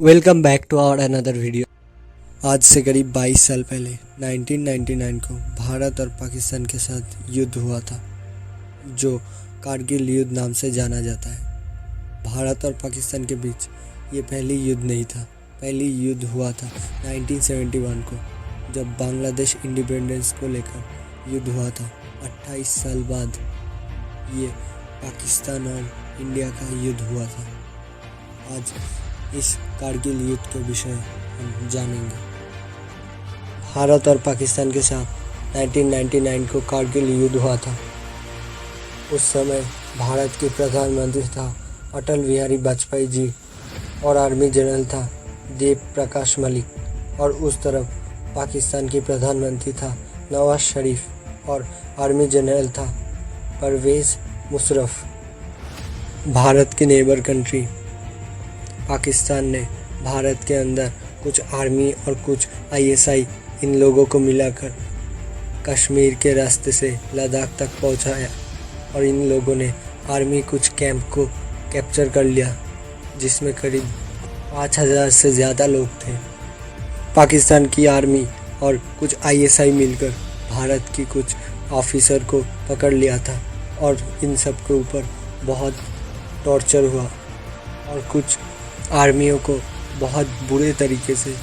Welcome back to our another video. आज से करीब 22 साल पहले 1999 को भारत और पाकिस्तान के साथ युद्ध हुआ था, जो कारगिल युद्ध नाम से जाना जाता है। भारत और पाकिस्तान के बीच ये पहली युद्ध नहीं था। पहली युद्ध हुआ था 1971 को, जब बांग्लादेश इंडिपेंडेंस को लेकर युद्ध हुआ था। 28 साल बाद ये पाकिस्तान और इंडिया का युद्ध हुआ था। आज इस कारगिल युद्ध के विषय हम जानेंगे। भारत और पाकिस्तान के साथ 1999 को कारगिल युद्ध हुआ था। उस समय भारत के प्रधानमंत्री था अटल बिहारी वाजपेयी जी और आर्मी जनरल था देव प्रकाश मलिक, और उस तरफ पाकिस्तान के प्रधानमंत्री था नवाज शरीफ और आर्मी जनरल था परवेज़ मुशर्रफ। भारत के नेबर कंट्री पाकिस्तान ने भारत के अंदर कुछ आर्मी और कुछ आईएसआई इन लोगों को मिलाकर कश्मीर के रास्ते से लद्दाख तक पहुंचाया, और इन लोगों ने आर्मी कुछ कैंप को कैप्चर कर लिया, जिसमें करीब 5000 से ज़्यादा लोग थे। पाकिस्तान की आर्मी और कुछ आईएसआई मिलकर भारत की कुछ ऑफिसर को पकड़ लिया था, और इन सब के ऊपर बहुत टॉर्चर हुआ, और कुछ आर्मियों को बहुत बुरे तरीके से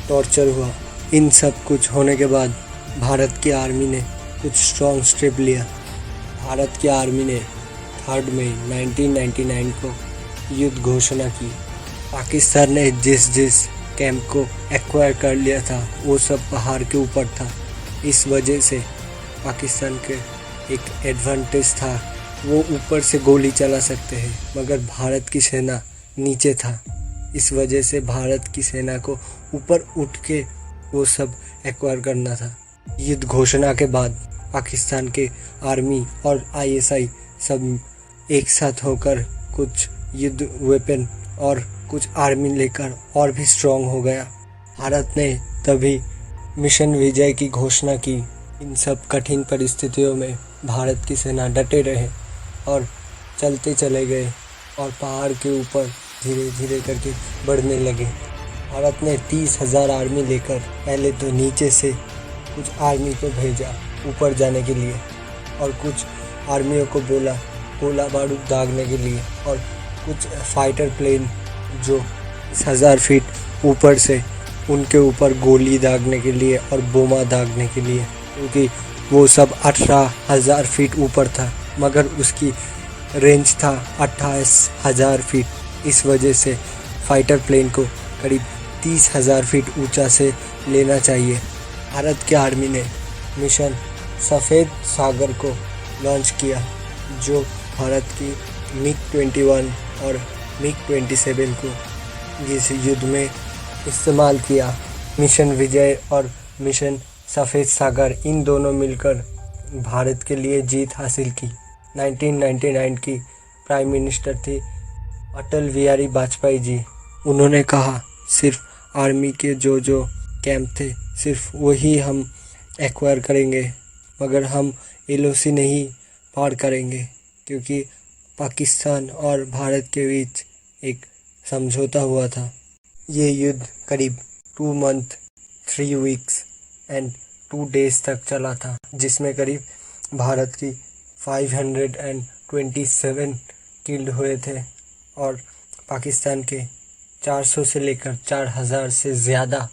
टॉर्चर हुआ। इन सब कुछ होने के बाद भारत की आर्मी ने कुछ स्ट्रॉन्ग स्टेप लिया। भारत की आर्मी ने 3 मई 1999 को युद्ध घोषणा की। पाकिस्तान ने जिस जिस कैंप को एक्वायर कर लिया था वो सब पहाड़ के ऊपर था। इस वजह से पाकिस्तान के एक एडवांटेज था, वो ऊपर से गोली चला सकते हैं, मगर भारत की सेना नीचे था। इस वजह से भारत की सेना को ऊपर उठ के वो सब एक्वायर करना था। युद्ध घोषणा के बाद पाकिस्तान के आर्मी और आईएसआई सब एक साथ होकर कुछ युद्ध वेपन और कुछ आर्मी लेकर और भी स्ट्रॉन्ग हो गया। भारत ने तभी मिशन विजय की घोषणा की। इन सब कठिन परिस्थितियों में भारत की सेना डटे रहे और चलते चले गए, और पहाड़ के ऊपर धीरे धीरे करके बढ़ने लगे। भारत ने 30,000 आर्मी लेकर पहले तो नीचे से कुछ आर्मी को भेजा ऊपर जाने के लिए, और कुछ आर्मियों को बोला गोला बारूद दागने के लिए, और कुछ फाइटर प्लेन जो 1000 फीट ऊपर से उनके ऊपर गोली दागने के लिए और बोमा दागने के लिए, क्योंकि वो सब 18,000 फीट ऊपर था, मगर उसकी रेंज था 28,000 फीट। इस वजह से फाइटर प्लेन को करीब 30,000 फीट ऊंचा से लेना चाहिए। भारत की आर्मी ने मिशन सफ़ेद सागर को लॉन्च किया, जो भारत की MiG-21 और MiG-27 को इस युद्ध में इस्तेमाल किया। मिशन विजय और मिशन सफ़ेद सागर इन दोनों मिलकर भारत के लिए जीत हासिल की। 1999 की प्राइम मिनिस्टर थी अटल बिहारी वाजपेयी जी। उन्होंने कहा सिर्फ आर्मी के जो जो कैंप थे सिर्फ वही हम एक्वायर करेंगे, मगर हम LOC नहीं पार करेंगे, क्योंकि पाकिस्तान और भारत के बीच एक समझौता हुआ था। ये युद्ध करीब 2 मंथ 3 वीक्स एंड 2 डेज तक चला था, जिसमें करीब भारत की 527 किल्ड हुए थे, और पाकिस्तान के 400 से लेकर 4000 से ज़्यादा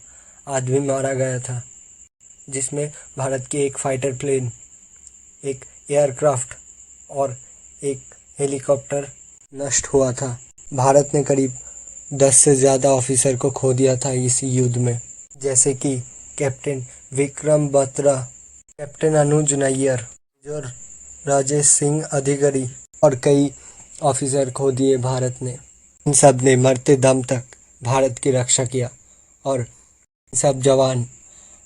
आदमी मारा गया था, जिसमें भारत की एक फाइटर प्लेन, एक एयरक्राफ्ट और एक हेलीकॉप्टर नष्ट हुआ था। भारत ने करीब 10 से ज़्यादा ऑफिसर को खो दिया था इस युद्ध में, जैसे कि कैप्टन विक्रम बत्रा, कैप्टन अनुज नैयर, मेजर राजेश सिंह अधिकारी, और कई ऑफिसर खो दिए भारत ने। इन सब ने मरते दम तक भारत की रक्षा किया, और सब जवान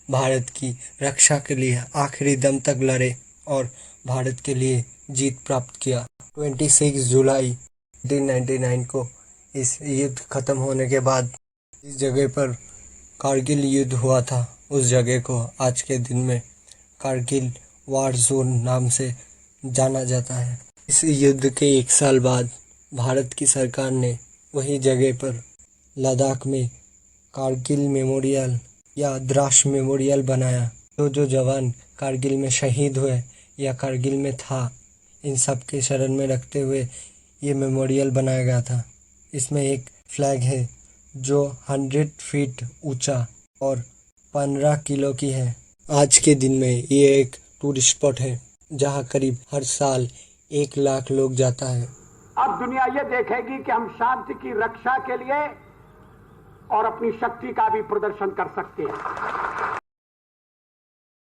भारत की रक्षा के लिए आखिरी दम तक लड़े और भारत के लिए जीत प्राप्त किया। 26 जुलाई 1999 को इस युद्ध खत्म होने के बाद इस जगह पर कारगिल युद्ध हुआ था, उस जगह को आज के दिन में कारगिल वार जोन नाम से जाना जाता है। इस युद्ध के 1 साल बाद भारत की सरकार ने वही जगह पर लद्दाख में कारगिल मेमोरियल या द्रास मेमोरियल बनाया। जो जवान कारगिल में शहीद हुए या कारगिल में था, इन सब के शरण में रखते हुए ये मेमोरियल बनाया गया था। इसमें एक फ्लैग है जो 100 फीट ऊंचा और 15 किलो की है। आज के दिन में ये एक टूरिस्ट स्पॉट है जहां करीब हर साल 1 लाख लोग जाता है। अब दुनिया ये देखेगी कि हम शांति की रक्षा के लिए और अपनी शक्ति का भी प्रदर्शन कर सकते हैं।